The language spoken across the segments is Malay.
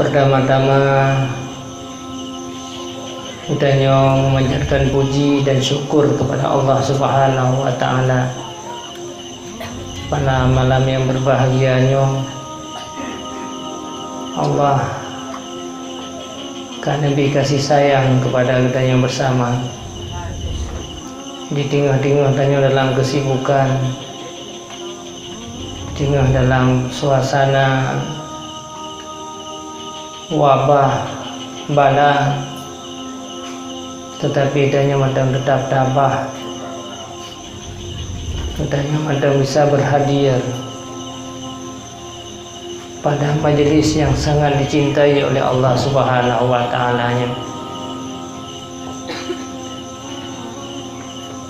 Pertama-tama kita memanjatkan puji dan syukur kepada Allah Subhanahu wa Ta'ala pada malam yang berbahagianya. Allah karena kasih sayang kepada kita yang bersama di tengah-tengah dalam kesibukan, di tengah dalam suasana wabah bala, tetapi idanya madam tetap tabah, idanya madam bisa berhadir pada majelis yang sangat dicintai oleh Allah Subhanahu wa Ta'ala-nya.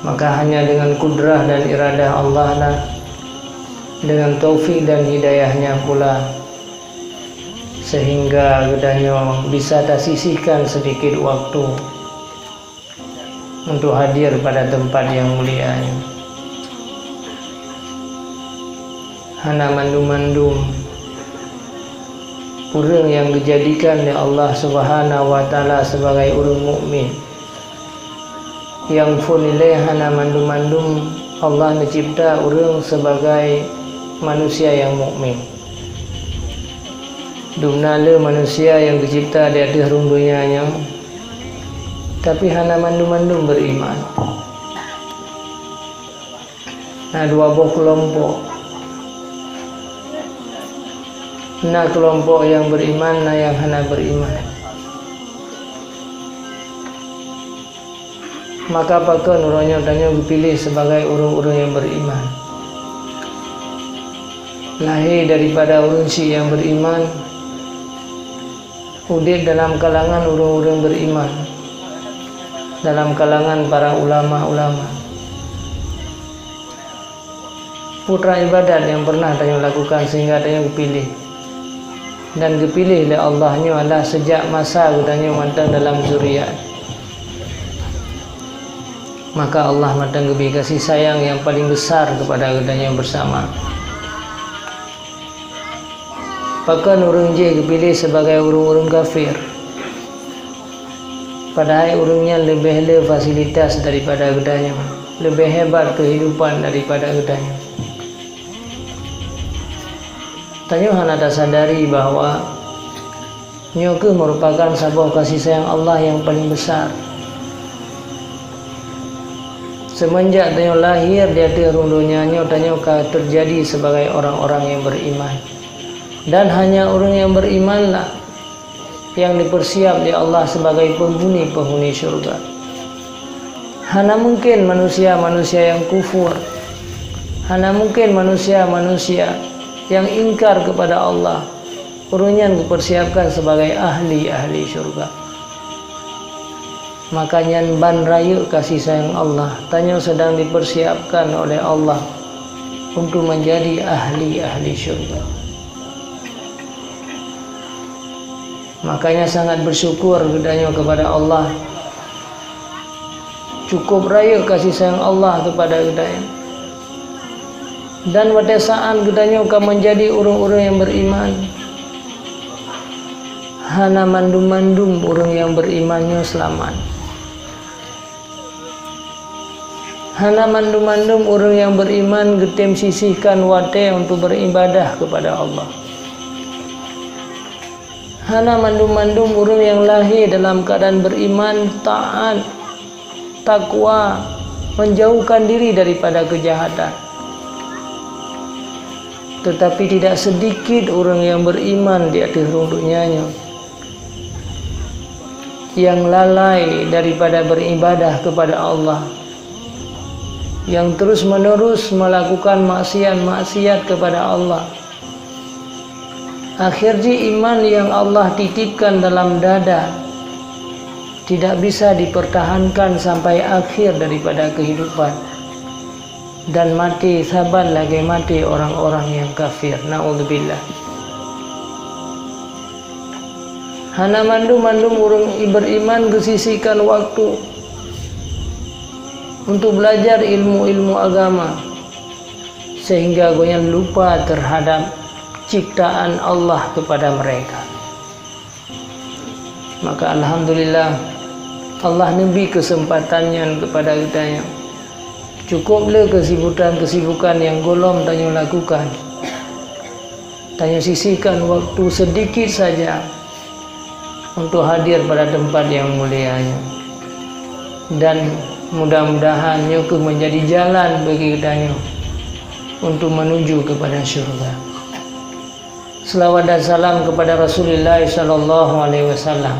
Maka hanya dengan kudrah dan iradah Allah lah, dengan taufik dan hidayahnya pula, sehingga gedanya bisa tersisihkan sedikit waktu untuk hadir pada tempat yang mulia. Hana mandum-mandum orang yang dijadikan oleh Allah Subhanahu wa Ta'ala sebagai orang mukmin, yang funilai hana mandum-mandum Allah mencipta orang sebagai manusia yang mukmin. Dumnala manusia yang dicipta di atas dunianya, tapi hana mandum-mandum beriman. Nah, dua buah kelompok. Nah, kelompok yang beriman, nah yang hana beriman. Maka apakah nuranya tanya dipilih sebagai orang-orang yang beriman, lahir daripada orang si yang beriman, udit dalam kalangan orang-orang beriman, dalam kalangan para ulama-ulama, putra ibadat yang pernah tanya lakukan sehingga tanya dipilih. Dan dipilih oleh Allahnya adalah sejak masa katanya matang dalam zuriat. Maka Allah matang kebi kasih sayang yang paling besar kepada katanya bersama. Bahkan orang je dipilih sebagai orang-orang kafir, padahal orangnya lebih le fasilitas daripada katanya, lebih hebat kehidupan daripada katanya. Tanya hana tak sadari bahwa nyoke merupakan sebuah kasih sayang Allah yang paling besar. Semenjak tanya lahir di atas dunia tanya terjadi sebagai orang-orang yang beriman, dan hanya orang yang berimanlah yang dipersiap di Allah sebagai penghuni syurga. Hana mungkin manusia-manusia yang kufur, hana mungkin manusia-manusia yang ingkar kepada Allah, orangnya dipersiapkan sebagai ahli syurga. Makanya ban raya kasih sayang Allah tanya sedang dipersiapkan oleh Allah untuk menjadi ahli syurga. Makanya sangat bersyukur gedanya kepada Allah, cukup raya kasih sayang Allah kepada gedanya. Dan pada saat gedanya akan menjadi orang-orang yang beriman, hana mandum-mandum orang yang berimannya selamat. Hana mandum-mandum orang yang beriman getem sisihkan wate untuk beribadah kepada Allah. Hana mandum-mandum orang yang lahir dalam keadaan beriman, taat, takwa, menjauhkan diri daripada kejahatan. Tetapi tidak sedikit orang yang beriman di atas dunianya yang lalai daripada beribadah kepada Allah, yang terus-menerus melakukan maksiat kepada Allah. Akhirnya iman yang Allah titipkan dalam dada tidak bisa dipertahankan sampai akhir daripada kehidupan, dan mati saban lagi mati orang-orang yang kafir. Na'udzubillah. Hana mandum-mandum orang beriman kesisihkan waktu untuk belajar ilmu-ilmu agama, sehingga goyang lupa terhadap ciptaan Allah kepada mereka. Maka alhamdulillah Allah nebih kesempatannya kepada kita. Cukuplah kesibukan yang golom tanya lakukan. Tanya sisihkan waktu sedikit saja untuk hadir pada tempat yang mulianya. Dan mudah-mudahan itu menjadi jalan bagi kita untuk menuju kepada syurga. Selawat dan salam kepada Rasulullah sallallahu alaihi wasallam.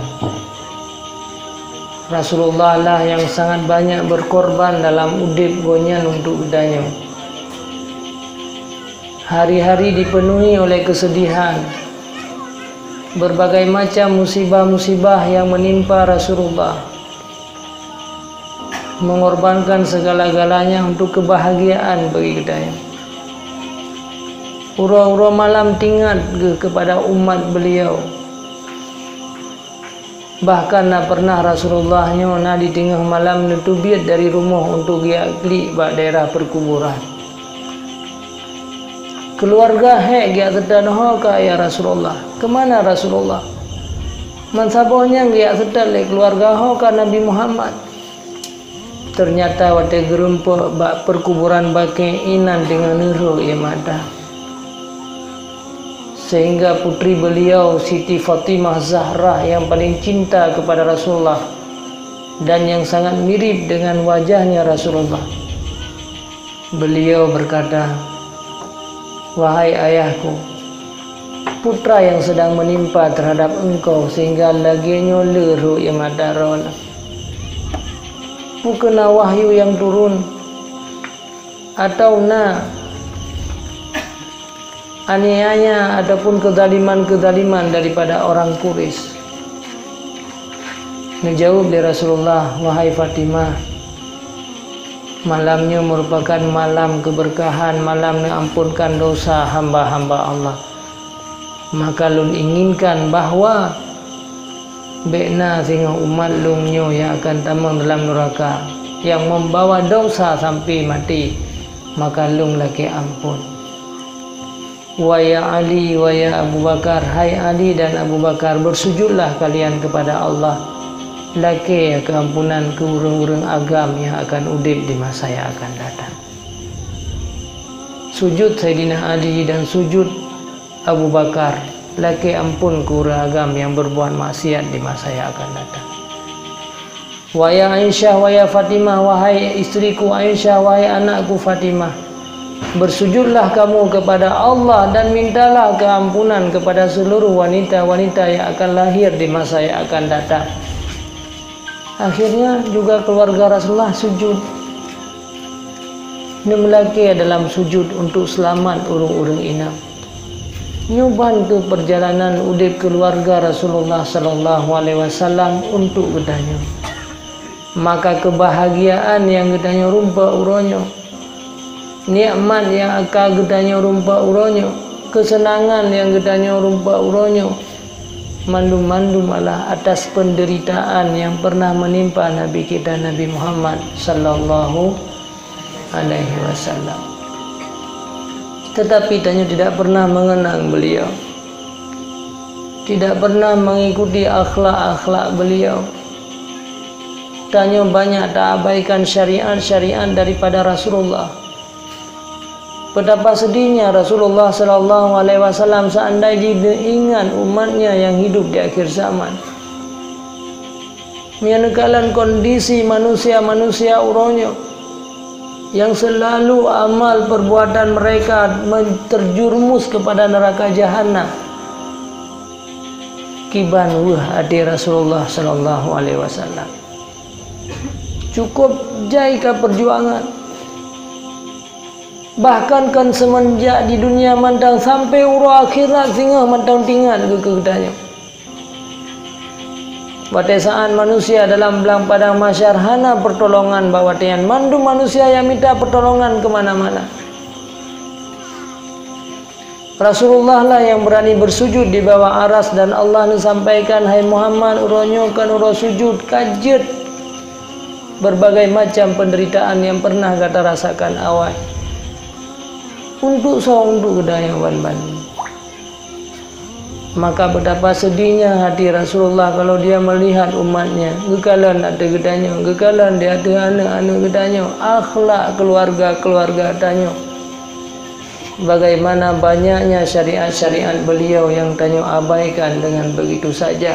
Rasulullah lah yang sangat banyak berkorban dalam udip gonyan untuk kedanya. Hari-hari dipenuhi oleh kesedihan, berbagai macam musibah-musibah yang menimpa Rasulullah, mengorbankan segala-galanya untuk kebahagiaan bagi kedanya. Ura-ura malam tinggal kepada umat beliau. Bahkan pernah Rasulullah di tengah malam nutubiat dari rumah untuk dia klik ke daerah perkuburan. Keluarga dia tertanya ka ya Rasulullah. Kemana Rasulullah? Mansabahnya dia setel keluarga ka Nabi Muhammad. Ternyata wate gerumpa perkuburan bake inan dengan nero ia mata. Sehingga putri beliau Siti Fatimah Zahra yang paling cinta kepada Rasulullah dan yang sangat mirip dengan wajahnya Rasulullah, beliau berkata, "Wahai ayahku, putra yang sedang menimpa terhadap engkau sehingga laginya leru yang ada rona. Bukan wahyu yang turun atau aniaya ataupun kezaliman daripada orang Quraisy." Menjawab dari Rasulullah, "Wahai Fatimah, malamnya merupakan malam keberkahan, malam mengampunkan dosa hamba-hamba Allah. Maka lun inginkan bahwa bekna sehingga umat lungnyo yang akan tamang dalam neraka yang membawa dosa sampai mati, maka lung laki ampun. Wa ya Ali wa ya Abu Bakar, hai Ali dan Abu Bakar, bersujudlah kalian kepada Allah laki keampunan ke urang-urang agam yang akan udip di masa yang akan datang." Sujud Sayyidina Ali dan sujud Abu Bakar laki ampun ke urang agam yang berbuat maksiat di masa yang akan datang. Wa ya Aisyah wa ya Fatimah, wahai istriku Aisyah, wahai anakku Fatimah, bersujudlah kamu kepada Allah dan mintalah keampunan kepada seluruh wanita-wanita yang akan lahir di masa yang akan datang. Akhirnya juga keluarga Rasulullah sujud. Nemlaki dalam sujud untuk selamat urung-urung inam. Nyoban ke perjalanan udip keluarga Rasulullah sallallahu alaihi wasallam untuk gedanya. Maka kebahagiaan yang gedanya rumpa uronyo, nikmat yang akan gedanya rumpa uronyo, kesenangan yang gedanya rumpa uronyo, mandu-mandu malah atas penderitaan yang pernah menimpa Nabi kita Nabi Muhammad sallallahu alaihi wasallam. Tetapi tanya tidak pernah mengenang beliau, tidak pernah mengikuti akhlak-akhlak beliau. Tanya banyak tak abaikan syariat-syariat daripada Rasulullah. Betapa sedihnya Rasulullah sallallahu alaihi wasallam seandainya diingat umatnya yang hidup di akhir zaman. Mengenakalan kondisi manusia-manusia uronyo yang selalu amal perbuatan mereka terjerumus kepada neraka jahanam. Kiban hati Rasulullah sallallahu alaihi wasallam. Cukup jaika perjuangan. Bahkan kan semenjak di dunia mantang sampai urang akhirat sehingga mantang tinggal ke kedanya. Batesaan manusia dalam belang padang masyar hana pertolongan bawa tian mandu manusia yang minta pertolongan kemana-mana. Rasulullah lah yang berani bersujud di bawah aras dan Allah sampaikan, "Hai Muhammad, uronyokan uro sujud kajet berbagai macam penderitaan yang pernah kata rasakan awal untuk kedaya ban-ban." Maka betapa sedihnya hati Rasulullah kalau dia melihat umatnya gekalan ada gedanya, gekalan dia ada anak-anak gedanya, akhlak keluarga tanya. Bagaimana banyaknya syariat-syariat beliau yang tanya abaikan dengan begitu saja.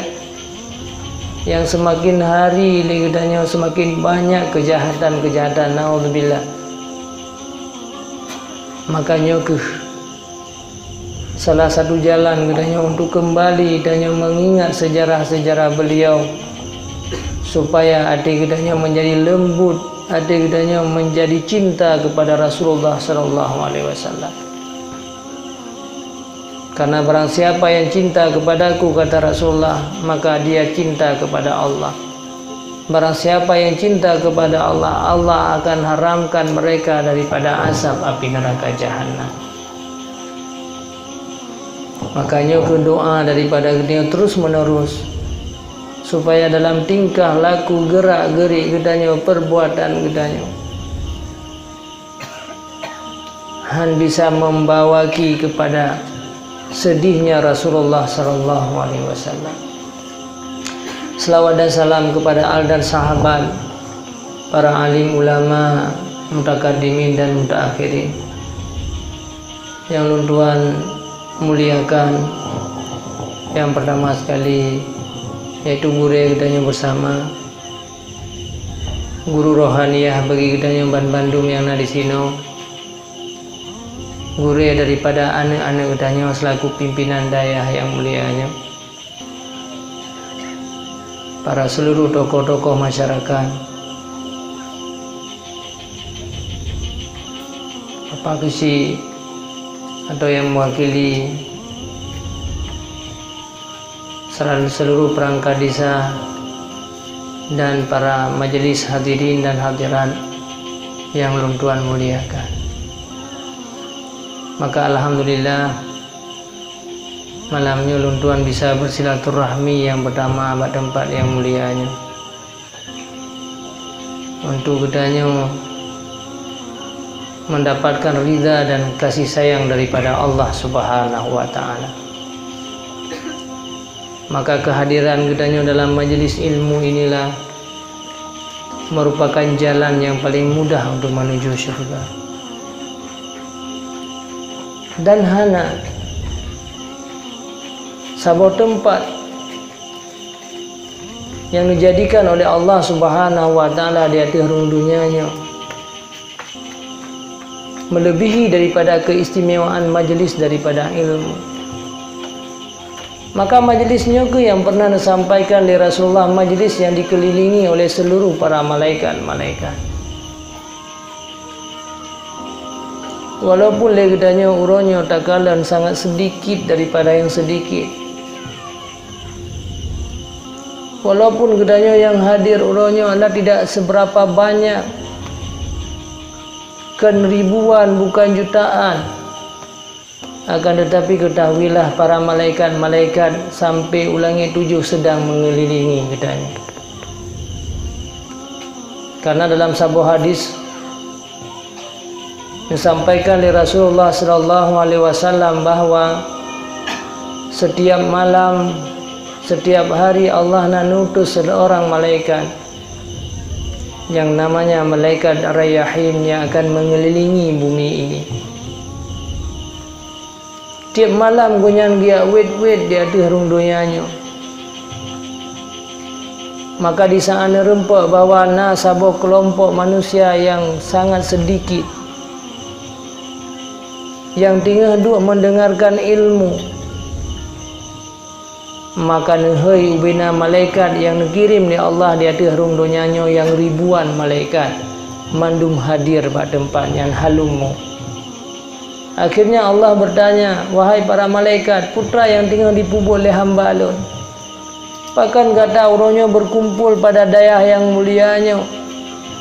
Yang semakin hari gedanya semakin banyak kejahatan, naudzubillah. Makanya salah satu jalan katanya untuk kembali katanya mengingat sejarah-sejarah beliau supaya hati katanya menjadi lembut, hati katanya menjadi cinta kepada Rasulullah sallallahu alaihi wasallam. Karena barang siapa yang cinta kepadaku, kata Rasulullah, maka dia cinta kepada Allah. Barang siapa yang cinta kepada Allah, Allah akan haramkan mereka daripada asap api neraka jahanam. Makanya doa daripada dia terus menerus supaya dalam tingkah laku gerak gerik gedanya perbuatan gedanya han bisa membawaki kepada sedihnya Rasulullah sallallahu alaihi wasallam. Selawat dan salam kepada al dan sahabat, para alim ulama, mutakaddimin dan mutaakhirin yang Tuhan muliakan. Yang pertama sekali yaitu guru kitanya bersama guru rohaniyah bagi kitanya Bandung yang ada di sini, guru daripada anak-anak kitanya selaku pimpinan dayah yang mulianya, para seluruh tokoh-tokoh masyarakat, apa kesi atau yang mewakili seluruh perangkat desa dan para majelis hadirin dan hadirat yang Tuhan muliakan. Maka alhamdulillah malamnya Tuhan bisa bersilaturahmi yang pertama pada tempat yang mulianya untuk gedanya mendapatkan ridha dan kasih sayang daripada Allah Subhanahu wa ta'ala. Maka kehadiran gedanya dalam majelis ilmu inilah merupakan jalan yang paling mudah untuk menuju surga. Dan hana sebuah tempat yang dijadikan oleh Allah Subhanahu wa ta'ala di atas dunianya melebihi daripada keistimewaan majelis daripada ilmu. Maka majelisnya yang pernah disampaikan oleh Rasulullah, majelis yang dikelilingi oleh seluruh para malaikat. Walaupun legedanya uronya takalan sangat sedikit daripada yang sedikit, walaupun gedanya yang hadir uronya adalah tidak seberapa banyak, kan ribuan bukan jutaan, akan tetapi ketahuilah para malaikat sampai ulangi 7 sedang mengelilingi gedanya. Karena dalam sebuah hadis disampaikan oleh Rasulullah sallallahu alaihi wasallam bahwa setiap malam, setiap hari Allah nutus seorang malaikat yang namanya malaikat Ar-Rayyahin yang akan mengelilingi bumi ini. Tiap malam gunyan dia wait dia di dunianya. Maka di sana rempak bahwa sebuah kelompok manusia yang sangat sedikit yang tinggal duduk mendengarkan ilmu. Maka nehai ubina malaikat yang dikirim oleh Allah di atas dunianya yang ribuan malaikat mandum hadir pada tempat yang halumu. Akhirnya Allah bertanya, wahai para malaikat, putra yang tinggal di kubur oleh hamba alun, pakan kata uronya berkumpul pada dayah yang mulianya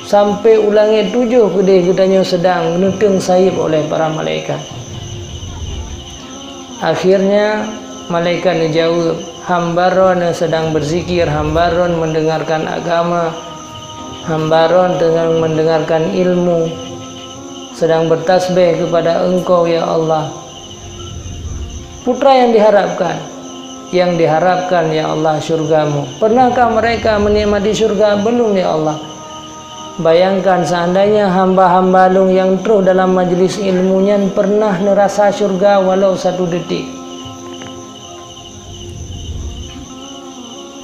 sampai ulangi 7 kedai gedanya sedang nuteng sahib oleh para malaikat. Akhirnya malaikat menjawab, hambaron sedang berzikir, hambaron mendengarkan agama, hambaron sedang mendengarkan ilmu, sedang bertasbih kepada Engkau ya Allah. Putra yang diharapkan yang diharapkan ya Allah syurgamu. Pernahkah mereka menikmati syurga? Belum ya Allah. Bayangkan seandainya hamba-hamba yang terus dalam majelis ilmunya pernah nerasa syurga walau 1 detik,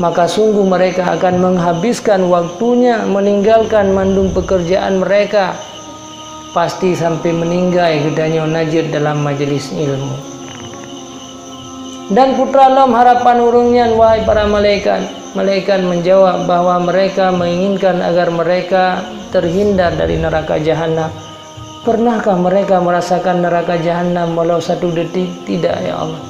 maka sungguh mereka akan menghabiskan waktunya meninggalkan mandung pekerjaan mereka, pasti sampai meninggal gedanya najir dalam majelis ilmu. Dan putra lam harapan urungnya, wahai para malaikat. Malaikat menjawab bahwa mereka menginginkan agar mereka terhindar dari neraka jahanam. Pernahkah mereka merasakan neraka jahanam walau 1 detik? Tidak ya Allah.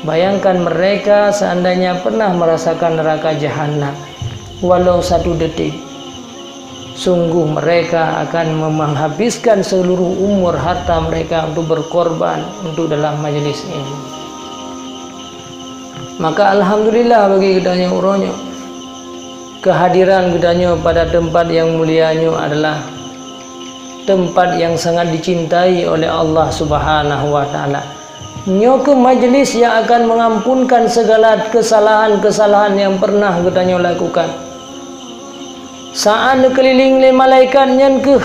Bayangkan mereka seandainya pernah merasakan neraka jahanam walau 1 detik, sungguh mereka akan menghabiskan seluruh umur harta mereka untuk berkorban untuk dalam majelis ini. Maka alhamdulillah bagi gedanya uronyo, kehadiran gedanya pada tempat yang mulianya adalah tempat yang sangat dicintai oleh Allah Subhanahu wa taala. Nyo ke majelis yang akan mengampunkan segala kesalahan-kesalahan yang pernah gedanya lakukan. Saat keliling le malaikat nyen ke,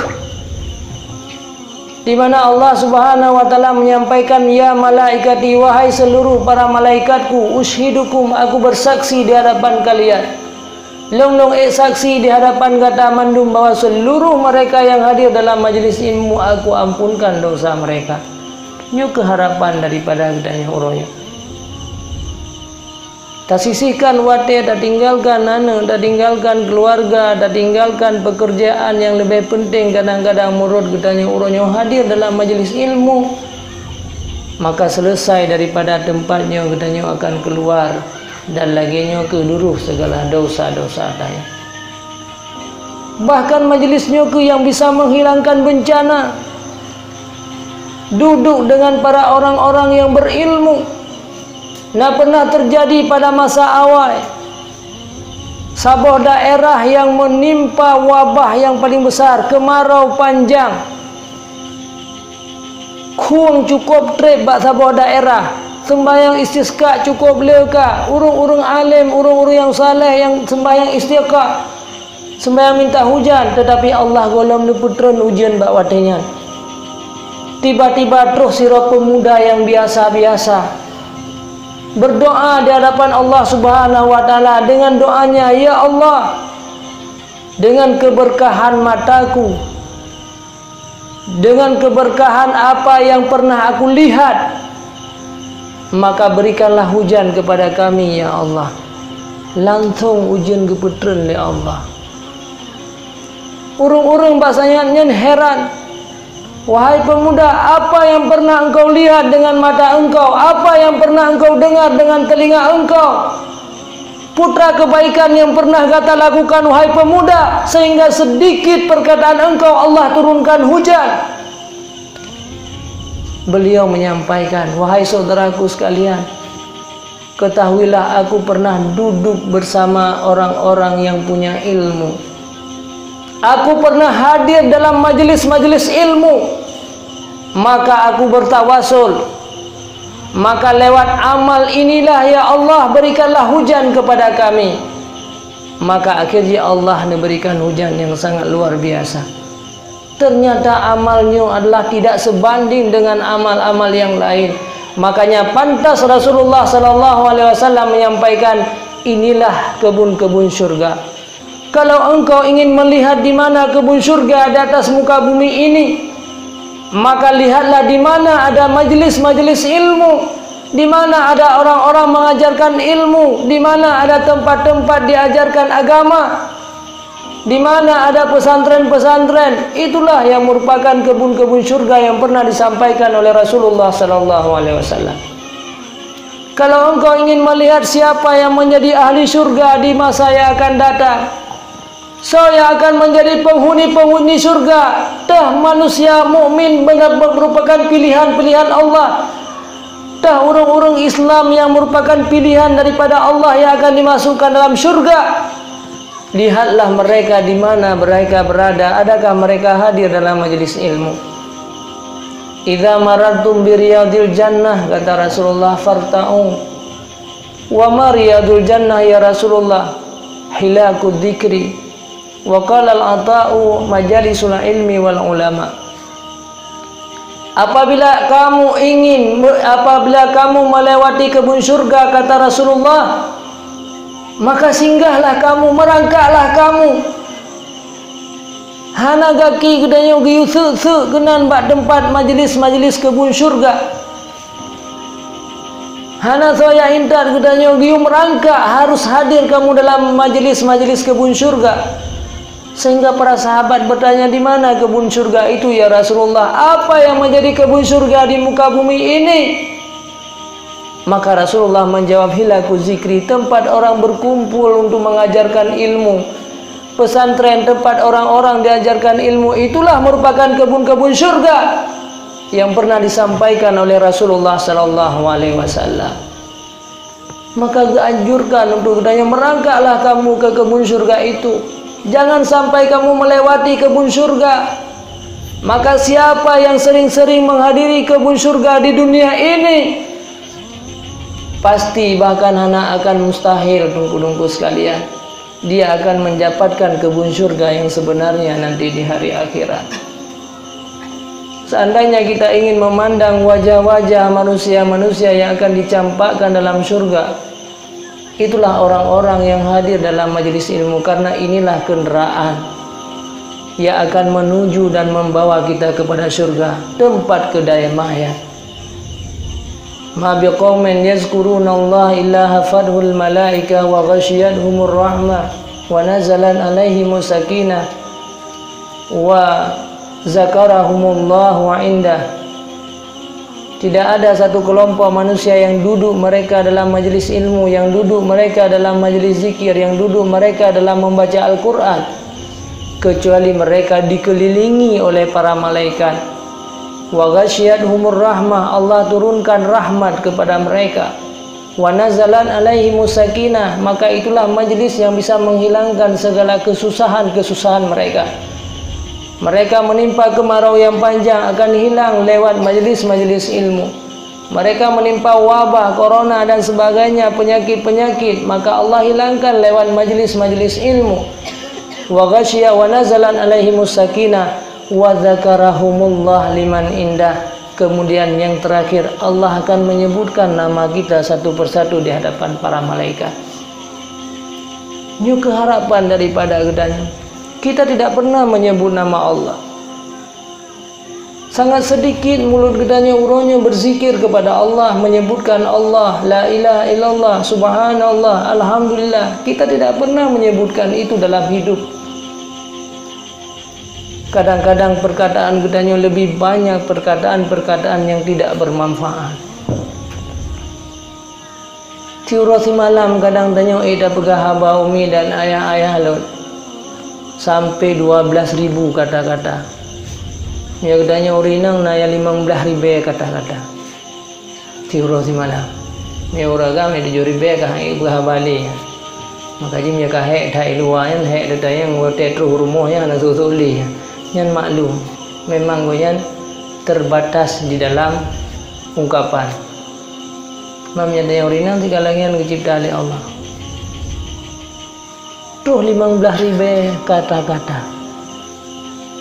di mana Allah Subhanahu wa taala menyampaikan, ya malaikati, wahai seluruh para malaikatku, ushidukum, aku bersaksi di hadapan kalian. Long saksi di hadapan kata mandum bahwa seluruh mereka yang hadir dalam majelis ilmu aku ampunkan dosa mereka. Nyu keharapan daripada gedanya uronya. Tak sisihkan wate, tak tinggalkan anak, tak tinggalkan keluarga, tak tinggalkan pekerjaan yang lebih penting. Kadang-kadang murid gedanya uronyo hadir dalam majelis ilmu, maka selesai daripada tempatnya gedanya akan keluar dan laginya keluruh segala dosa-dosa daya. Bahkan majelisnya ke yang bisa menghilangkan bencana, duduk dengan para orang-orang yang berilmu. Nah, pernah terjadi pada masa awal sebuah daerah yang menimpa wabah yang paling besar, kemarau panjang, kuang cukup trip bak sebuah daerah, sembahyang istisqa cukup leka, urung-urung alim, urung-urung yang saleh yang sembahyang istisqa, sembahyang minta hujan, tetapi Allah golong neputren ujian bak watenya. Tiba-tiba terus sirap pemuda yang biasa-biasa berdoa di hadapan Allah Subhanahu wa taala dengan doanya, ya Allah, dengan keberkahan mataku, dengan keberkahan apa yang pernah aku lihat, maka berikanlah hujan kepada kami ya Allah. Langsung hujan keputren ya Allah. Urung-urung bahasanya heran, wahai pemuda, apa yang pernah engkau lihat dengan mata engkau? Apa yang pernah engkau dengar dengan telinga engkau? Putra kebaikan yang pernah kata lakukan, wahai pemuda, sehingga sedikit perkataan engkau Allah turunkan hujan. Beliau menyampaikan, wahai saudaraku sekalian, ketahuilah aku pernah duduk bersama orang-orang yang punya ilmu. Aku pernah hadir dalam majelis-majelis ilmu, maka aku bertawasul, maka lewat amal inilah ya Allah berikanlah hujan kepada kami. Maka akhirnya Allah memberikan hujan yang sangat luar biasa. Ternyata amalnya adalah tidak sebanding dengan amal-amal yang lain. Makanya pantas Rasulullah SAW menyampaikan, inilah kebun-kebun surga. Kalau engkau ingin melihat di mana kebun surga di atas muka bumi ini, maka lihatlah di mana ada majelis-majelis ilmu, di mana ada orang-orang mengajarkan ilmu, di mana ada tempat-tempat diajarkan agama, di mana ada pesantren-pesantren. Itulah yang merupakan kebun-kebun surga yang pernah disampaikan oleh Rasulullah SAW. Kalau engkau ingin melihat siapa yang menjadi ahli surga di masa yang akan datang, saya akan menjadi penghuni-penghuni surga. Dah manusia mukmin benar merupakan pilihan-pilihan Allah. Dah orang-orang Islam yang merupakan pilihan daripada Allah yang akan dimasukkan dalam surga. Lihatlah mereka di mana mereka berada. Adakah mereka hadir dalam majelis ilmu? Idza marartum bi riyadil jannah, kata Rasulullah, farta'u. wa mariyadul jannah ya Rasulullah hilakud dzikri wa qala al-ata'u majalisul ilmi wal ulama. Apabila kamu melewati kebun surga, kata Rasulullah, maka singgahlah kamu, merangkaklah kamu. Hana gaki gedanya giyu se genan bak tempat majlis-majlis kebun surga. Hana soya intar gedanya giyu merangkak, harus hadir kamu dalam majlis-majlis kebun surga. Sehingga para sahabat bertanya, di mana kebun surga itu ya Rasulullah? Apa yang menjadi kebun surga di muka bumi ini? Maka Rasulullah menjawab, hilaku zikri, tempat orang berkumpul untuk mengajarkan ilmu. Pesantren, tempat orang-orang diajarkan ilmu, itulah merupakan kebun-kebun surga yang pernah disampaikan oleh Rasulullah sallallahu alaihi wasallam. Maka dianjurkan untuk katanya, merangkaklah kamu ke kebun surga itu. Jangan sampai kamu melewati kebun surga. Maka siapa yang sering-sering menghadiri kebun surga di dunia ini, pasti bahkan anak akan mustahil tungku-tungku sekalian, dia akan mendapatkan kebun surga yang sebenarnya nanti di hari akhirat. Seandainya kita ingin memandang wajah-wajah manusia-manusia yang akan dicampakkan dalam surga, itulah orang-orang yang hadir dalam majelis ilmu, karena inilah kendaraan yang akan menuju dan membawa kita kepada surga, tempat kedamaian. Ma biqaumin yazkurunallah illa hafadhul malaika wa ghasyiyatuhumur rahmah wa nazalan alaihimus sakinah wa zakarahumullahu indah. Tidak ada satu kelompok manusia yang duduk mereka dalam majelis ilmu, yang duduk mereka dalam majelis zikir, yang duduk mereka dalam membaca Al-Quran, kecuali mereka dikelilingi oleh para malaikat. Wa ghasyiyatuhumur rahmah, Allah turunkan rahmat kepada mereka. Wa nazalan alaihimus sakinah, maka itulah majelis yang bisa menghilangkan segala kesusahan-kesusahan mereka. Mereka menimpa kemarau yang panjang akan hilang lewat majelis-majelis ilmu. Mereka menimpa wabah, corona dan sebagainya, penyakit-penyakit, maka Allah hilangkan lewat majelis-majelis ilmu. Wa ghasyiya wa nazalan alaihimus sakinah wa dzakarahumullah liman indah. Kemudian yang terakhir, Allah akan menyebutkan nama kita satu persatu di hadapan para malaikat. Ini keharapan daripada gedanya. Kita tidak pernah menyebut nama Allah. Sangat sedikit mulut gedanya uronya berzikir kepada Allah, menyebutkan Allah, la ilaha illallah, subhanallah, alhamdulillah. Kita tidak pernah menyebutkan itu dalam hidup. Kadang-kadang perkataan gedanya lebih banyak perkataan-perkataan yang tidak bermanfaat. Tiurasi malam kadang tanya ida pegah haba umi dan ayah-ayah lot. Sampai 12.000 kata-kata. Ya gedanya urinang naya 15.000 kata-kata. Tiurasi malam. Ya uragam ni 7.000 kah ibu habali. Maka jimnya kah hek thai luayan hek datang wote tru rumohnya na susuli. Yan maklum. Memang goyan terbatas di dalam ungkapan. Mamnya daya urinang tigalangan dicipta oleh Allah. Tuh 15.000 kata-kata.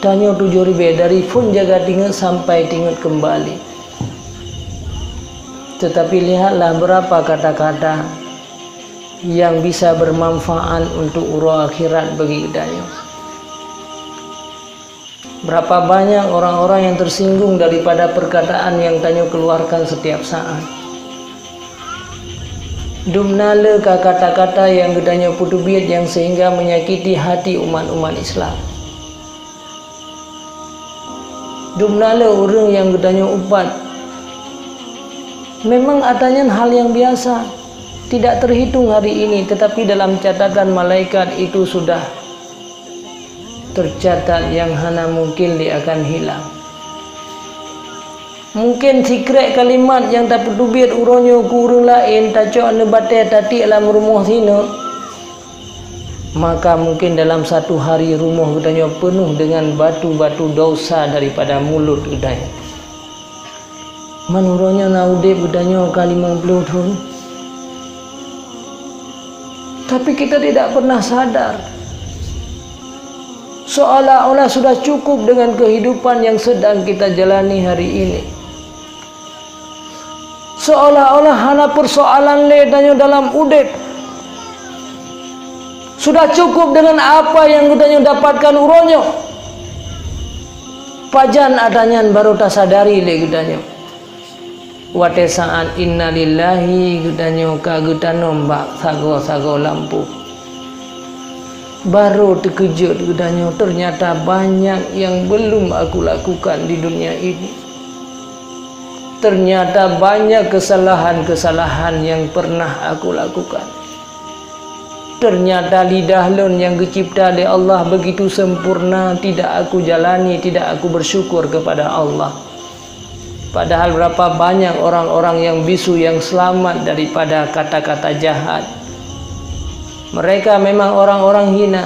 Tanya 7.000 dari pun jaga tinggal sampai tinggal kembali. Tetapi lihatlah berapa kata-kata yang bisa bermanfaat untuk urus akhirat bagi kita. Berapa banyak orang-orang yang tersinggung daripada perkataan yang tanya keluarkan setiap saat. Dumnale kata-kata yang gedanya putubiat yang sehingga menyakiti hati umat-umat Islam. Dumnale orang yang gedanya upat. Memang adanya hal yang biasa, tidak terhitung hari ini, tetapi dalam catatan malaikat itu sudah tercatat yang hana mungkin dia akan hilang. Mungkin secret kalimat yang tak pedubit uronyo ku urung lain tacok nebate tati alam rumah sini, maka mungkin dalam satu hari rumah gedanya penuh dengan batu-batu dosa daripada mulut gedanya. Manuronya naudip gedanya kali 50 tahun. Tapi kita tidak pernah sadar, seolah-olah sudah cukup dengan kehidupan yang sedang kita jalani hari ini. Seolah-olah hana persoalan ledanya dalam udip. Sudah cukup dengan apa yang kita dapatkan uronyo. Pajan adanya baru tak sadari le gudanya. Wate saat innalillahi gudanya ka gudano mbak sago lampu. Baru terkejut gudanya, ternyata banyak yang belum aku lakukan di dunia ini. Ternyata banyak kesalahan-kesalahan yang pernah aku lakukan. Ternyata lidah lun yang dicipta oleh Allah begitu sempurna, tidak aku jalani, tidak aku bersyukur kepada Allah. Padahal berapa banyak orang-orang yang bisu yang selamat daripada kata-kata jahat. Mereka memang orang-orang hina.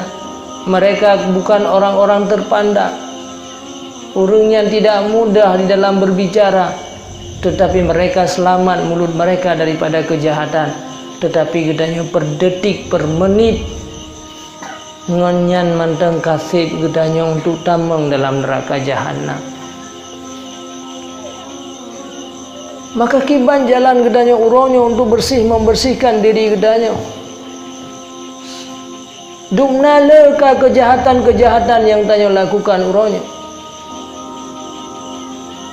Mereka bukan orang-orang terpandang. Urungnya tidak mudah di dalam berbicara, tetapi mereka selamat mulut mereka daripada kejahatan. Tetapi gedanya per detik, per menit ngonyan manteng kasih gedanya untuk tamang dalam neraka jahanam. Maka kiban jalan gedanya uronyo untuk membersihkan diri gedanya. Dumna leka kejahatan-kejahatan yang tanya lakukan uronyo.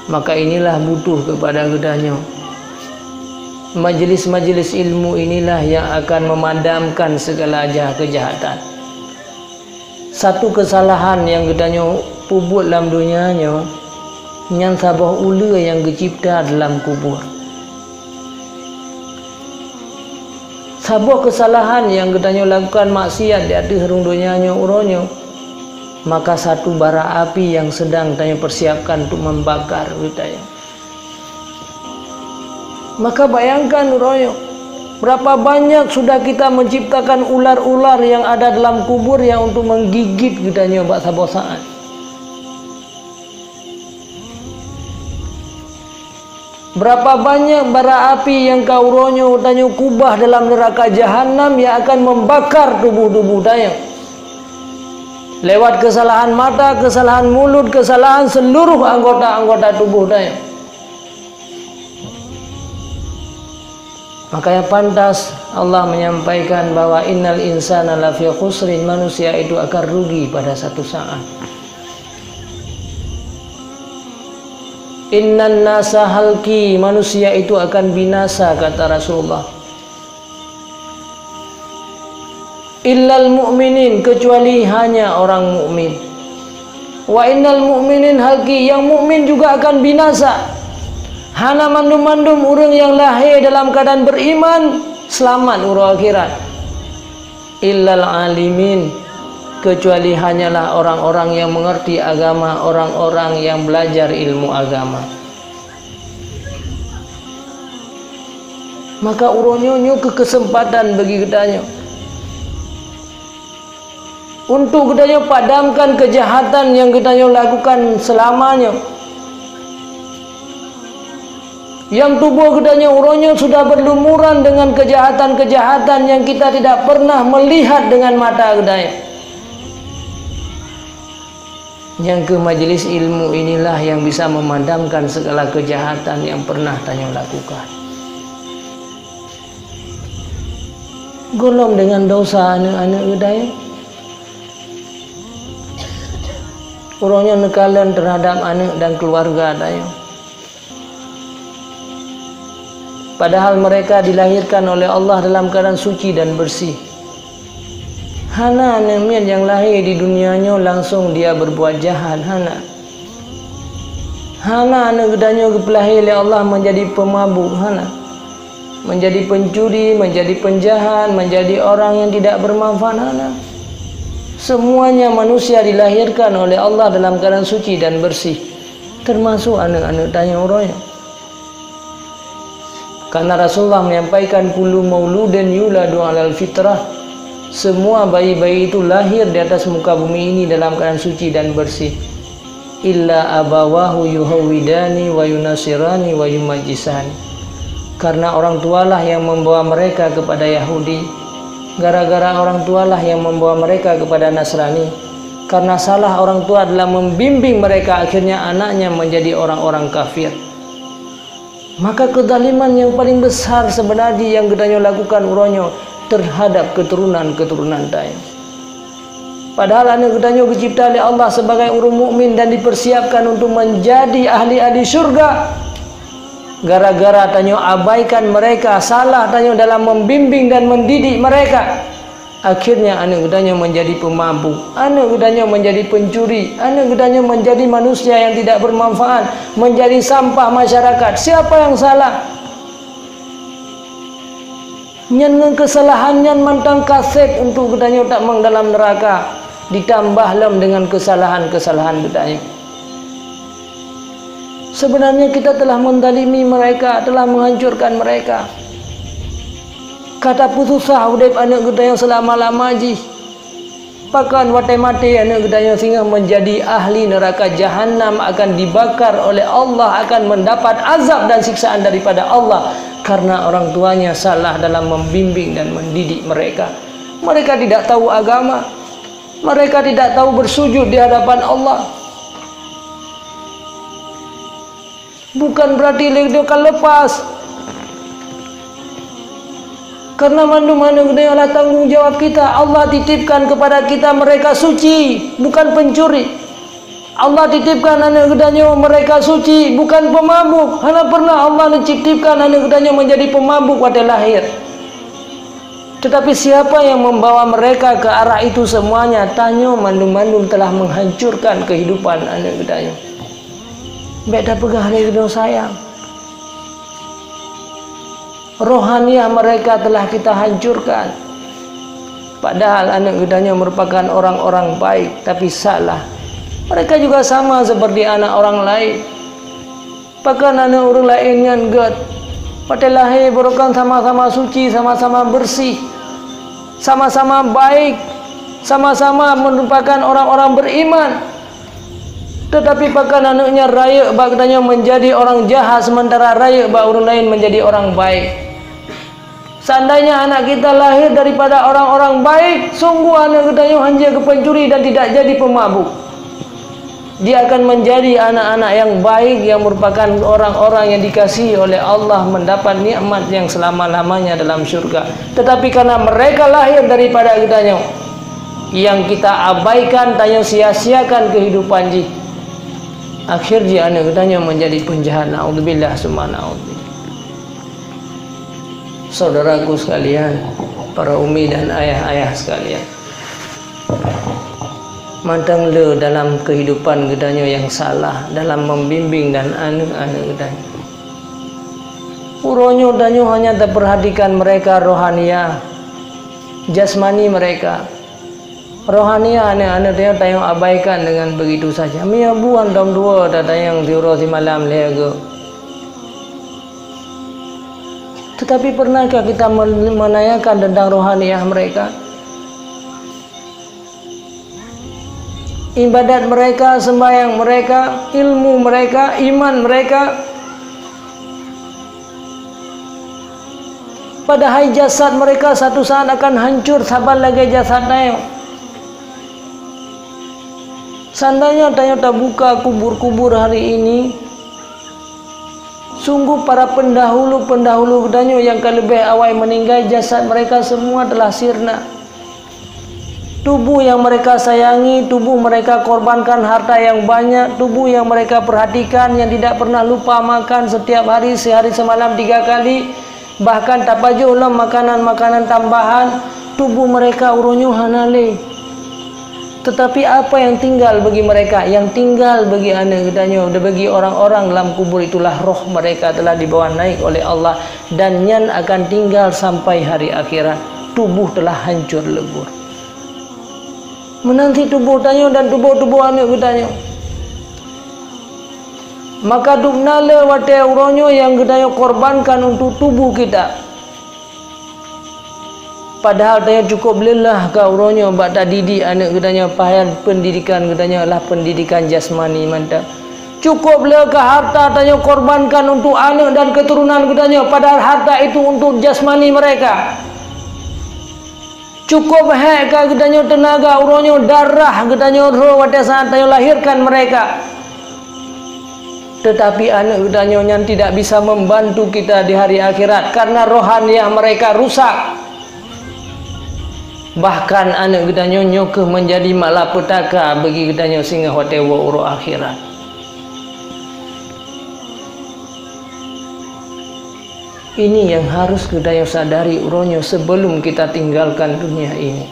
Maka inilah butuh kepada gedanya. Majelis-majelis ilmu inilah yang akan memadamkan segala kejahatan. Satu kesalahan yang gedanya pubut dalam dunianya, yang sabah ula yang dicipta dalam kubur. Sabah kesalahan yang gedanya lakukan maksiat di atas harung dunianya uronyo, maka satu bara api yang sedang tanya persiapkan untuk membakar gedanya. Maka bayangkan uronyo, berapa banyak sudah kita menciptakan ular-ular yang ada dalam kubur yang untuk menggigit gedanya bak sabosaan. Berapa banyak bara api yang kau uronyo tanya kubah dalam neraka jahanam yang akan membakar tubuh-tubuh daya. Lewat kesalahan mata, kesalahan mulut, kesalahan seluruh anggota-anggota tubuh daya. Maka yang pantas Allah menyampaikan bahwa innal insana lafi khusrin, manusia itu akan rugi pada satu saat. Innan nasa halki, manusia itu akan binasa kata Rasulullah. Illal mu'minin, kecuali hanya orang mukmin. Wa innal mu'minin halki, yang mukmin juga akan binasa. Hana mandum-mandum orang yang lahir dalam keadaan beriman selamat urang akhirat. Illal alimin, kecuali hanyalah orang-orang yang mengerti agama, orang-orang yang belajar ilmu agama. Maka uronyonyo ke kesempatan bagi gedanya untuk gedanya padamkan kejahatan yang gedanya lakukan selamanya. Yang tubuh gedanya uronyo sudah berlumuran dengan kejahatan-kejahatan yang kita tidak pernah melihat dengan mata gedanya. Yang ke majelis ilmu inilah yang bisa memadamkan segala kejahatan yang pernah tanya lakukan. Golong dengan dosa anak-anak gedanya. Uronyo nekalan terhadap anak dan keluarga daya. Padahal mereka dilahirkan oleh Allah dalam keadaan suci dan bersih. Hana nemian yang lahir di dunianya langsung dia berbuat jahat. Hana anak gedanya kepelahir oleh Allah menjadi pemabuk. Hana menjadi pencuri, menjadi penjahat, menjadi orang yang tidak bermanfaat. Hana semuanya manusia dilahirkan oleh Allah dalam keadaan suci dan bersih, termasuk anak-anak tanya orangnya. Karena Rasulullah menyampaikan kullu mauludin yuladu alal fitrah, semua bayi-bayi itu lahir di atas muka bumi ini dalam keadaan suci dan bersih. Illa abawahu yuhawidani wa yunasirani wa yumajisani. Karena orang tualah yang membawa mereka kepada Yahudi, Gara-gara orang tualah yang membawa mereka kepada Nasrani. Karena salah orang tua adalah membimbing mereka, akhirnya anaknya menjadi orang-orang kafir. Maka kezaliman yang paling besar sebenarnya yang Gedanyo lakukan uronyo terhadap keturunan-keturunan Dayo. Padahal anak Gedanyo dicipta oleh Allah sebagai urung mukmin dan dipersiapkan untuk menjadi ahli-ahli surga. Gara-gara Tanyo abaikan mereka, salah Tanyo dalam membimbing dan mendidik mereka, akhirnya anak Gedanyo menjadi pemabuk, anak Gedanyo menjadi pencuri, anak Gedanyo menjadi manusia yang tidak bermanfaat, menjadi sampah masyarakat. Siapa yang salah? Nyen kesalahan nyen mantang kaset untuk Gedanyo tak mang dalam neraka, ditambah lam dengan kesalahan-kesalahan Gedanyo. Sebenarnya kita telah mendalimi mereka, telah menghancurkan mereka. Kata putusah udip anak Gedanyo selama-lama ji. Pakan watai mati anak Gedanyo sehingga menjadi ahli neraka jahanam, akan dibakar oleh Allah, akan mendapat azab dan siksaan daripada Allah karena orang tuanya salah dalam membimbing dan mendidik mereka. Mereka tidak tahu agama, mereka tidak tahu bersujud di hadapan Allah. Bukan berarti dia akan lepas, karena mandu-mandu Gedanyo adalah tanggung jawab kita. Allah titipkan kepada kita mereka suci, bukan pencuri. Allah titipkan anak Gedanyo mereka suci, bukan pemabuk. Hanya pernah Allah menciptakan anak Gedanyo menjadi pemabuk pada lahir. Tetapi siapa yang membawa mereka ke arah itu semuanya? Tanyo mandu-mandu telah menghancurkan kehidupan anak Gedanyo. Beda pegah hari Gedanyo sayang. Rohaniah mereka telah kita hancurkan. Padahal anak Gedanyo merupakan orang-orang baik, tapi salah. Mereka juga sama seperti anak orang lain. Bahkan anak orang lain yang ged pada lahir bukan sama-sama suci, sama-sama bersih, sama-sama baik, sama-sama merupakan orang-orang beriman. Tetapi bahkan anaknya raya Gedanyo menjadi orang jahat, sementara raya orang lain menjadi orang baik. Seandainya anak kita lahir daripada orang-orang baik, sungguh anak Gedanyo hanya ke pencuri dan tidak jadi pemabuk. Dia akan menjadi anak-anak yang baik, yang merupakan orang-orang yang dikasihi oleh Allah, mendapat nikmat yang selama-lamanya dalam surga. Tetapi karena mereka lahir daripada Gedanyo, yang kita abaikan, Tanyo sia-siakan kehidupan ji, akhirnya anak Gedanyo menjadi penjahat. Naudzubillah summa naudzubillah. Saudaraku sekalian, para umi dan ayah-ayah sekalian, mantang le dalam kehidupan Gedanyo yang salah dalam membimbing dan anak-anak Gedanyo. Uronyo Danyo hanya terperhatikan mereka rohaniah, jasmani mereka. Rohaniah anak-anak dia tayang abaikan dengan begitu saja. Mia buan dom dua tayang diuro si malam lego. Tetapi pernahkah kita menanyakan tentang rohaniah mereka? Ibadat mereka, sembahyang mereka, ilmu mereka, iman mereka. Padahal jasad mereka satu saat akan hancur, sabar lagi jasadnya. Seandainya Tanyo tak buka kubur-kubur hari ini, sungguh para pendahulu-pendahulu Gedanyo yang lebih awal meninggal, jasad mereka semua telah sirna. Tubuh yang mereka sayangi, tubuh mereka korbankan harta yang banyak, tubuh yang mereka perhatikan, yang tidak pernah lupa makan setiap hari, sehari semalam 3 kali, bahkan tak baju ulam makanan-makanan tambahan, tubuh mereka uronyo hanale. Tetapi apa yang tinggal bagi mereka? Yang tinggal bagi anak Gedanyo dan bagi orang-orang dalam kubur itulah roh mereka telah dibawa naik oleh Allah, dan nyan akan tinggal sampai hari akhirat. Tubuh telah hancur lebur. Menanti tubuh Tanyo dan tubuh-tubuh anak Gedanyo. Maka duknale wate uronyo yang Gedanyo korbankan untuk tubuh kita. Padahal Tanyo cukup lelah ka uronyo bak tak didik anak Gedanyo, pahal pendidikan Gedanyo adalah pendidikan jasmani mantap. Cukup le ka harta Tanyo korbankan untuk anak dan keturunan Gedanyo, padahal harta itu untuk jasmani mereka. Cukup heka gedanyo tenaga uronyo darah gedanyo roh wate saat tayo lahirkan mereka. Tetapi anak gedanyo yang tidak bisa membantu kita di hari akhirat karena rohaniah mereka rusak. Bahkan anak gedanyo nyoke menjadi malapetaka bagi gedanyo sehingga wate wo uro akhirat. Ini yang harus gedanyo sadari uronyo sebelum kita tinggalkan dunia ini.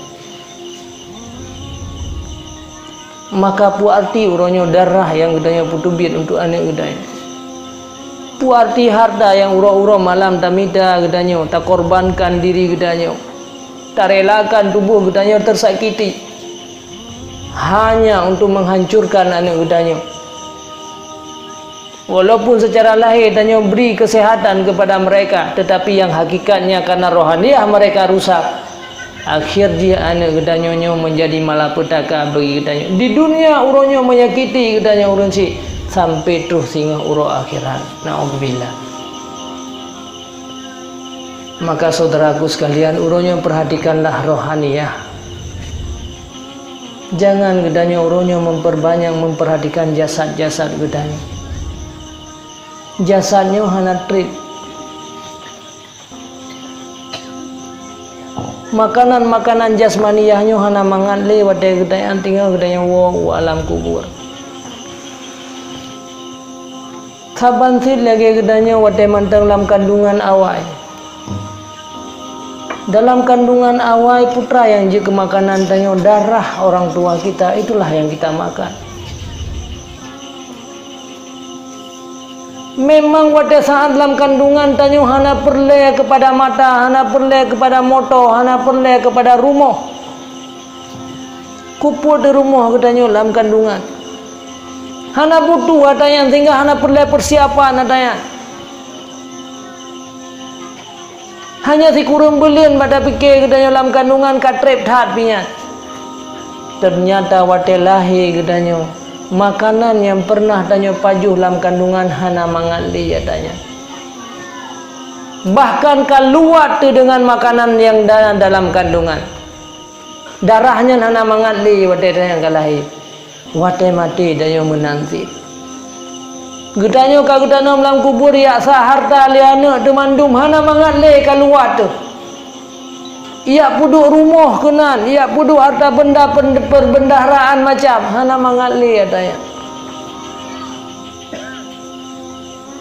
Maka pu arti uronyo darah yang gedanyo putubit untuk anak gedanyo. Pu arti harta yang uro-uro malam tamida gedanyo tak korbankan diri gedanyo. Tak relakan tubuh gedanyo tersakiti hanya untuk menghancurkan anak gedanyo. Walaupun secara lahir danyo beri kesehatan kepada mereka, tetapi yang hakikatnya karena rohaniah mereka rusak. Akhir dia anak gedanyo menjadi malapetaka bagi gedanyo. Di dunia uronyo menyakiti gedanyo urun si sampai tuh singa uro akhirat. Na'udzubillah. Maka saudaraku sekalian, uronyo perhatikanlah rohaniah. Jangan gedanyo uronyo memperbanyak memperhatikan jasad-jasad gedanyo. Jasadnya hana trip. Makanan-makanan jasmaniyahnya hana mangan lewat dari gedanya tinggal gedanya wo alam kubur. Saban sid lagi gedanya wate mantang dalam kandungan awai. Dalam kandungan awai putra yang jika makanan tanya darah orang tua kita, itulah yang kita makan. Memang pada saat dalam kandungan tanyo hana perle kepada mata, hana perle kepada moto, hana perle kepada rumah. Kupur di rumah ketanyo dalam kandungan. Hana butuh katanya sehingga hana perle persiapan katanya. Hanya si kurang belian pada pikir ketanyo dalam kandungan katrep tat pinya. Ternyata wate lahi ketanyo makanan yang pernah tanya pajuh dalam kandungan hana mangan li tanya. Bahkan kaluat dengan makanan yang dalam kandungan. Darahnya hana mangan li wate tanya kalahi. Wate mati tanya menanti. Gedanyo ka gedanyo dalam kubur ya sa harta liana demandum hana mangan li kaluat tu. Ia puduk rumah kenan, ia puduk harta benda perbendaharaan macam hana mangali adanya.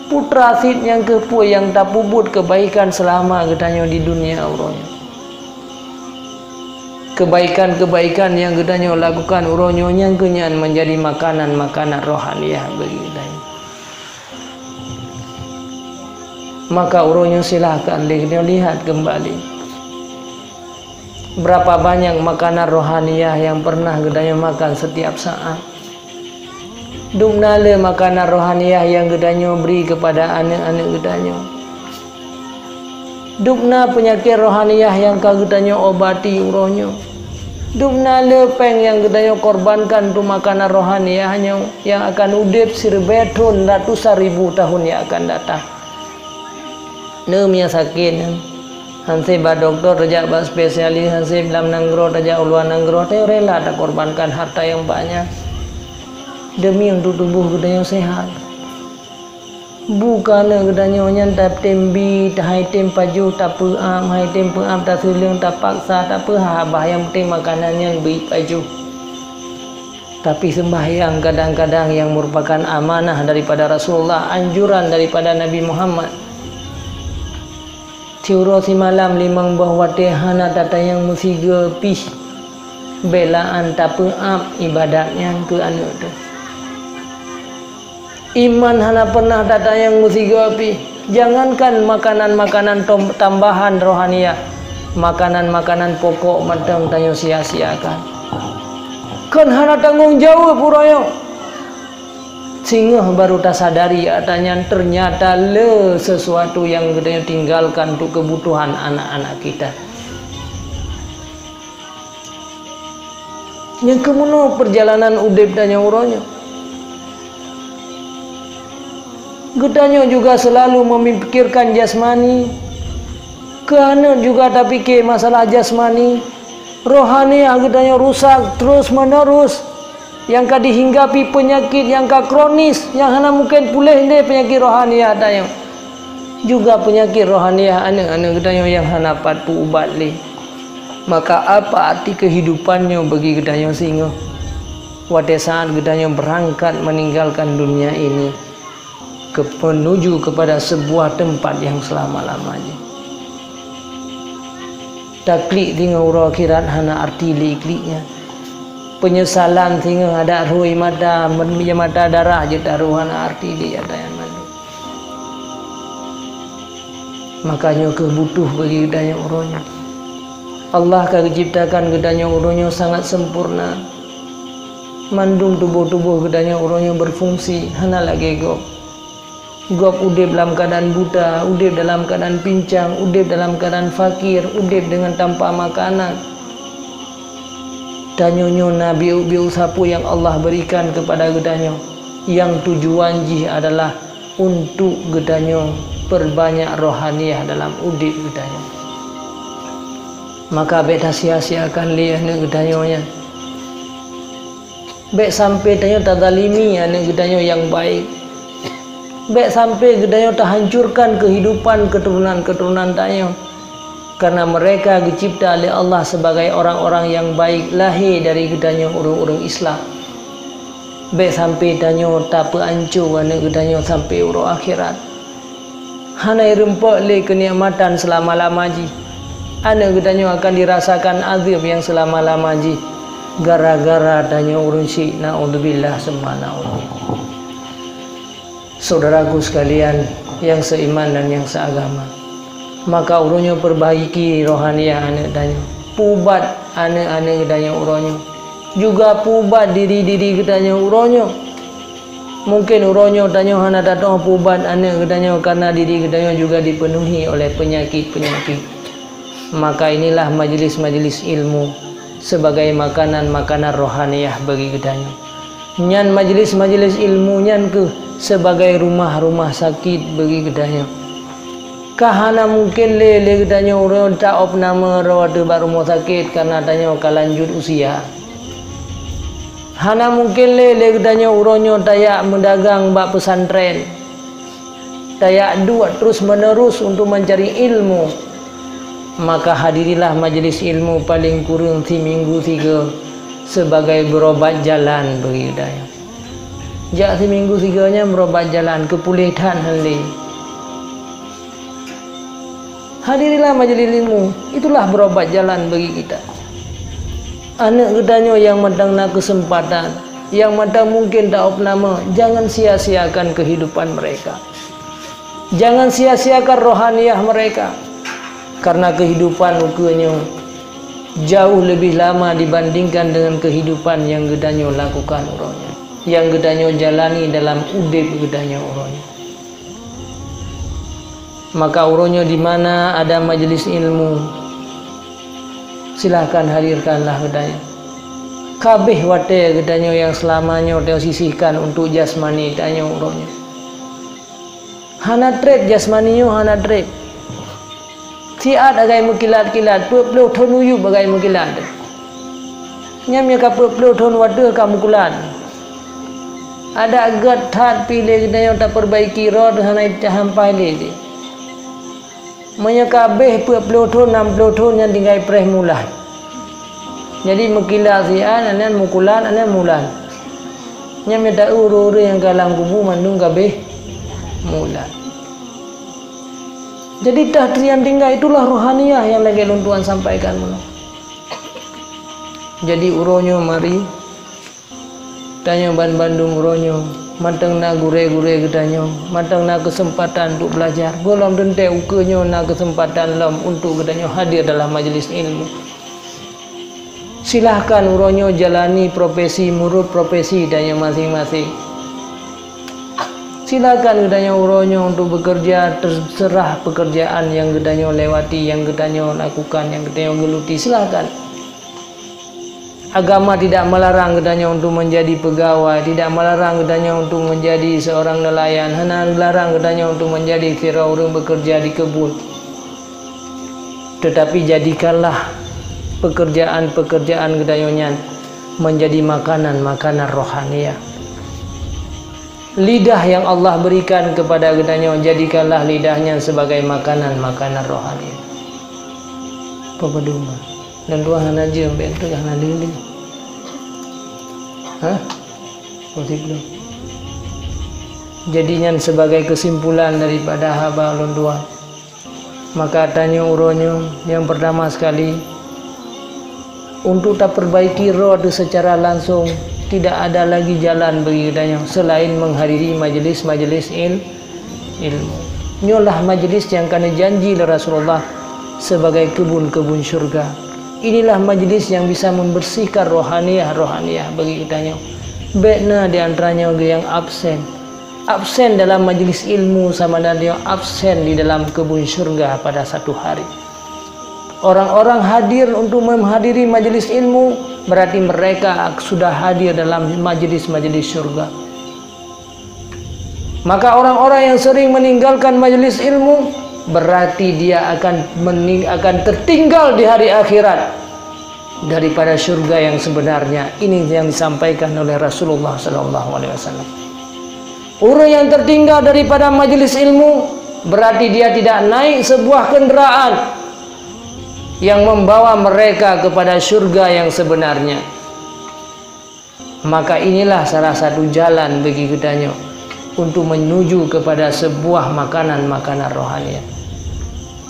Putra sid yang kepu yang tak pubut kebaikan selama gedanyo di dunia uronyo. Kebaikan-kebaikan yang gedanyo lakukan uronyo yang kenyan menjadi makanan-makanan rohaniah bagi gedanyo. Maka uronyo silahkan gedanyo lihat kembali. Berapa banyak makanan rohaniah yang pernah gedanyo makan setiap saat. Dumnale makanan rohaniah yang gedanyo beri kepada anak-anak gedanyo. Dumna penyakit rohaniah yang ka gedanyo obati uronyo. Dumnale peng yang gedanyo korbankan untuk makanan rohaniahnya yang akan udip sirbetun ratusan ribu tahun yang akan datang. Nemia sakit. Hansip ba doktor rejak ba spesialis hansip dalam nanggro rejak uluan nanggro teh rela tak korbankan harta yang banyak demi untuk tubuh gedanyo sehat. Bukan gedanyo nyan tap tembi tak hai tem paju tak peam hai tem peam tak sulung tak paksa tak pehabah yang penting makanannya beri paju. Tapi sembahyang kadang-kadang yang merupakan amanah daripada Rasulullah, anjuran daripada Nabi Muhammad. Tiuro si malam limang buah wate hana tata yang musiga pih belaan tapeap ibadatnya ke anak tu. Iman hana pernah tata yang musiga pih. Jangankan makanan-makanan tambahan rohaniah, makanan-makanan pokok macam tayo sia-siakan. Kan hana tanggung jawab uroyo. Sehingga baru tak sadari adanya ternyata sesuatu yang kita tinggalkan untuk kebutuhan anak-anak kita. Yang kemudian perjalanan udip dan uronyo. Gedanyo juga selalu memikirkan jasmani. Kerana juga tak fikir masalah jasmani. rohaniah gedanyo rusak terus menerus, yang ka dihinggapi penyakit yang ka kronis, yang hana mungkin pulih deh penyakit rohaniah dayo. Juga penyakit rohaniah ane gedanyo yang hana pat pu ubat le. Maka apa arti kehidupannya bagi gedanyo sehingga pada saat gedanyo berangkat meninggalkan dunia ini menuju kepada sebuah tempat yang selama-lamanya. Taklik tinggal urau akhirat hana arti likliknya. Penyesalan tinggal ada ruhi mata mata darah je taruh hana arti dia ada yang mandu. Makanya kebutuh bagi gedanya uronya. Allah kau ciptakan gedanya uronya sangat sempurna. Mandung tubuh-tubuh gedanya uronya berfungsi hana lagi gop udip dalam keadaan buta, udip dalam keadaan pincang, udip dalam keadaan fakir, udip dengan tanpa makanan. Danyo nabi biu sapu yang Allah berikan kepada gedanyo, yang tujuan jih adalah untuk gedanyo perbanyak rohaniah dalam udip gedanyo. Maka beta sia-siakan liah ne gedanyonya. Bek sampai danyo tadalimi ane gedanyo yang baik. Bek sampai gedanyo terhancurkan kehidupan keturunan-keturunan danyo. Karena mereka dicipta oleh Allah sebagai orang-orang yang baik, lahir dari gedanyo orang-orang Islam. Bek sampai danyo tak peancu ane gedanyo sampai urang akhirat. Hanai rempok le kenikmatan selama-lama ji. Ane gedanyo akan dirasakan azab yang selama-lama ji. Gara-gara danyo urun syik na'udzubillah semua na'udzubillah. Saudaraku sekalian yang seiman dan yang seagama, maka urunyo perbaiki rohaniah ane danyo, pubat ane danyo uronyo, juga pubat diri danyo uronyo. Mungkin uronyo danyo hana datang pubat ane danyo karena diri danyo juga dipenuhi oleh penyakit-penyakit. Maka inilah majelis-majelis ilmu sebagai makanan-makanan rohaniah bagi gedanyo. Nyan majelis-majelis ilmu nyan ke sebagai rumah-rumah sakit bagi gedanyo. Kahana mungkin le gedanyo urang tak op nama rawat bar rumah sakit karena danyo kalanjut usia. Hana mungkin le gedanyo uronyo tayak mendagang bak pesantren. Tayak duat terus menerus untuk mencari ilmu. Maka hadirilah majelis ilmu paling kurang seminggu 3 sebagai berobat jalan bagi gedanyo. Jak seminggu 3-nya berobat jalan kepulihan hali. Hadirilah majelis ilmu, itulah berobat jalan bagi kita. Anak gedanyo yang madang nak kesempatan, yang madang mungkin tak opnama, jangan sia-siakan kehidupan mereka. Jangan sia-siakan rohaniah mereka. Karena kehidupan ukenya jauh lebih lama dibandingkan dengan kehidupan yang gedanyo lakukan urangnya, yang gedanyo jalani dalam udip gedanyo urangnya. Maka urangnya di mana ada majelis ilmu, silahkan hadirkanlah gedanyo. Kabeh wate gedanyo yang selamanya teo sisihkan untuk jasmani danyo urangnya. Hana trade jasmaniyo hana trade. Siat agai mukilat-kilat, peluk tonuyu bagai mukilat. Nyamnya ka peluk ton wade kamu kulat. Ada agat that pilih gedanyo tak perbaiki rod hanai hampai le. Manya kabeh peluk ton 60 ton yang tinggal preh mulan. Jadi mukilat siat anan mukulan anan mulan. Nyamnya tak uru-uru yang kalang kubu mandung kabeh mulan. Jadi tahtrian tinggal itulah rohaniah yang lagi Tuhan sampaikan mana. Jadi uronyo mari tanya Bandung uronyo matang na gure-gure gedanyo matang na kesempatan untuk belajar belum tentu ukenyo na kesempatan lam untuk gedanyo hadir dalam majelis ilmu. Silahkan uronyo jalani profesi murut profesi danyo masing-masing. Silakan gedanyo uronyo untuk bekerja, terserah pekerjaan yang gedanyo lewati, yang gedanyo lakukan, yang gedanyo geluti, silakan. Agama tidak melarang gedanyo untuk menjadi pegawai, tidak melarang gedanyo untuk menjadi seorang nelayan, hanya melarang gedanyo untuk menjadi orang bekerja di kebun. Tetapi jadikanlah pekerjaan-pekerjaan gedanyonya menjadi makanan-makanan rohaniah. Lidah yang Allah berikan kepada gedanyo, jadikanlah lidahnya sebagai makanan-makanan rohani. Pebeduma dan tuang aja bentuk yang lili. Hah? Belum. Jadinya sebagai kesimpulan daripada haba londua. Maka tanya uronyo yang pertama sekali, untuk tak perbaiki roh secara langsung, tidak ada lagi jalan bagi kita selain menghadiri majelis-majelis ilmu. Inilah majelis yang kena janji oleh Rasulullah sebagai kebun-kebun syurga. Inilah majelis yang bisa membersihkan rohaniah bagi kita. Bekna di antaranya yang absen dalam majelis ilmu sama dengan absen di dalam kebun syurga pada satu hari. Orang-orang hadir untuk menghadiri majelis ilmu berarti mereka sudah hadir dalam majelis-majelis syurga. Maka orang-orang yang sering meninggalkan majelis ilmu berarti dia akan tertinggal di hari akhirat daripada syurga yang sebenarnya. Ini yang disampaikan oleh Rasulullah SAW. Orang yang tertinggal daripada majelis ilmu berarti dia tidak naik sebuah kendaraan yang membawa mereka kepada surga yang sebenarnya. Maka inilah salah satu jalan bagi kita untuk menuju kepada sebuah makanan-makanan rohani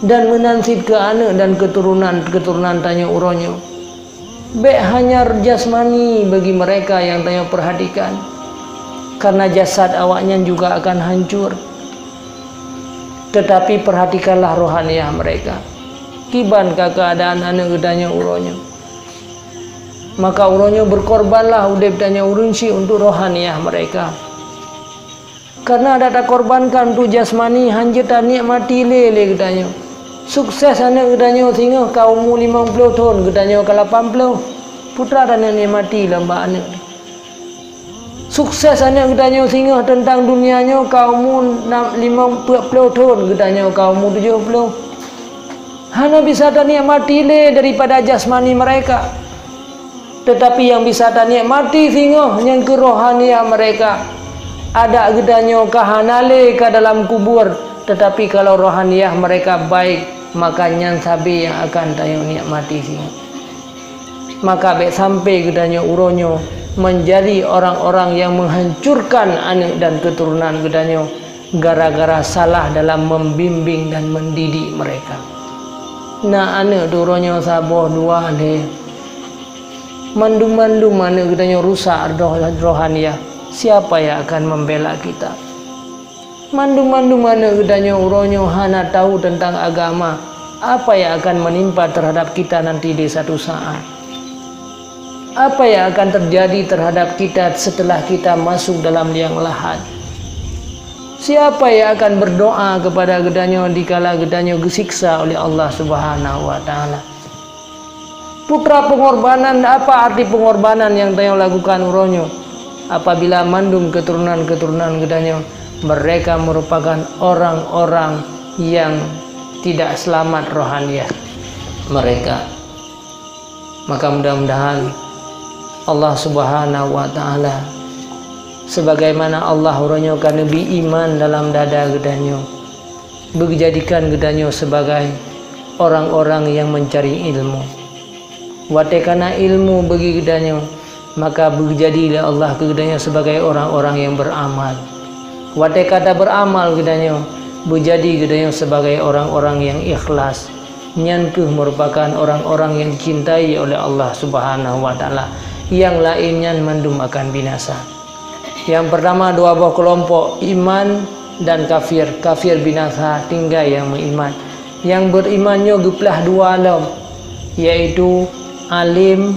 dan menansib ke anak dan keturunan tanya uronyo. Bek hanya jasmani bagi mereka yang tanya perhatikan, karena jasad awaknya juga akan hancur. Tetapi perhatikanlah rohaniah mereka. Kiban keadaan anak gedanya uronyo, maka uronyo berkorbanlah udep tanya urunsi untuk rohaniah mereka. Karena ada tak korbankan untuk jasmani hanjetan nikmati lele gedanya. Sukses anak gedanya sehingga kaummu 50 tahun gedanya ke 80 putra dan nikmati lamba anak. Sukses anak gedanya sehingga tentang dunianya kaummu 50 tahun gedanya kaummu 70. Hanya bisa nikmati le daripada jasmani mereka. Tetapi yang bisa nikmati sehingga yang ke rohaniah mereka. Ada gedanyo kahanale ke dalam kubur. Tetapi kalau rohaniah mereka baik, maka nyan sabi yang akan tayo nikmati sehingga. Maka baik sampai gedanyo uronyo menjadi orang-orang yang menghancurkan anak dan keturunan gedanyo gara-gara salah dalam membimbing dan mendidik mereka. Nah anak duronyo saboh dua le mandum-mandum anak gedanya rusak rohaniah. Siapa yang akan membela kita? Mandum-mandum anak gedanya uronyo hana tahu tentang agama. Apa yang akan menimpa terhadap kita nanti di satu saat? Apa yang akan terjadi terhadap kita setelah kita masuk dalam liang lahat? Siapa yang akan berdoa kepada gedanyo dikala gedanyo disiksa oleh Allah Subhanahu wa taala? Putra pengorbanan, apa arti pengorbanan yang tayo lakukan uronyo? Apabila mandum keturunan-keturunan gedanyo, mereka merupakan orang-orang yang tidak selamat rohaniah mereka. Maka mudah-mudahan Allah Subhanahu wa taala sebagaimana Allah uronyokan lebih iman dalam dada gedanyo, menjadikan gedanyo sebagai orang-orang yang mencari ilmu. Watekana ilmu bagi gedanyo, maka berjadilah Allah ke gedanyo sebagai orang-orang yang beramal. Watekata beramal gedanyo, berjadi gedanyo sebagai orang-orang yang ikhlas. Nyankuh merupakan orang-orang yang dicintai oleh Allah Subhanahu wa taala. Yang lainnya mandum akan binasa. Yang pertama dua buah kelompok, iman dan kafir. Kafir binasa, tinggal yang beriman. Yang berimannya geplah dua alam, yaitu alim,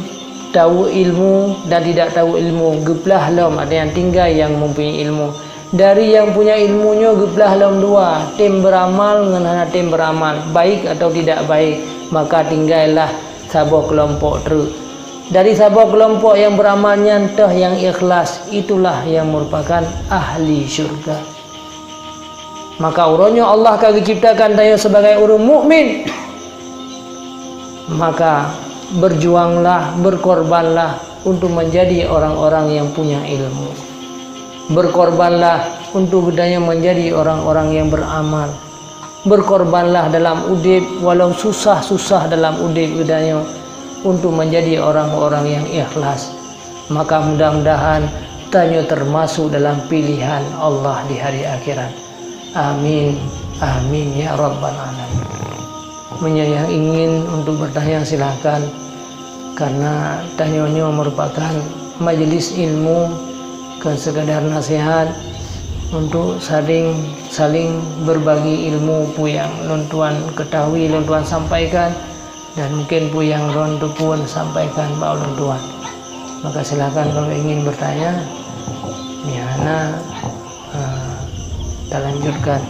tahu ilmu dan tidak tahu ilmu. Geplah alam, ada yang tinggal yang mempunyai ilmu. Dari yang punya ilmunya geplah alam dua, tim beramal dengan tim beramal, baik atau tidak baik, maka tinggallah sabuh kelompok terus. Dari sahabat kelompok yang beramalnya entah yang ikhlas, itulah yang merupakan ahli syurga. Maka uronyo Allah kagak ciptakan tayo sebagai orang mukmin. Maka berjuanglah, berkorbanlah untuk menjadi orang-orang yang punya ilmu. Berkorbanlah untuk bedanya menjadi orang-orang yang beramal. Berkorbanlah dalam udip, walau susah-susah dalam udip bedanya untuk menjadi orang-orang yang ikhlas. Maka mudah-mudahan tanyo termasuk dalam pilihan Allah di hari akhirat. Amin, amin ya rabbal alamin. Yang ingin untuk bertanya silakan, karena tanyanya merupakan majelis ilmu, ke sekadar nasihat untuk saling berbagi ilmu pu yang lontuan ketahui, lontuan sampaikan, dan mungkin pu yang rontu pun sampaikan pak lontuan. Maka silakan kalau ingin bertanya, Mihana kita lanjutkan.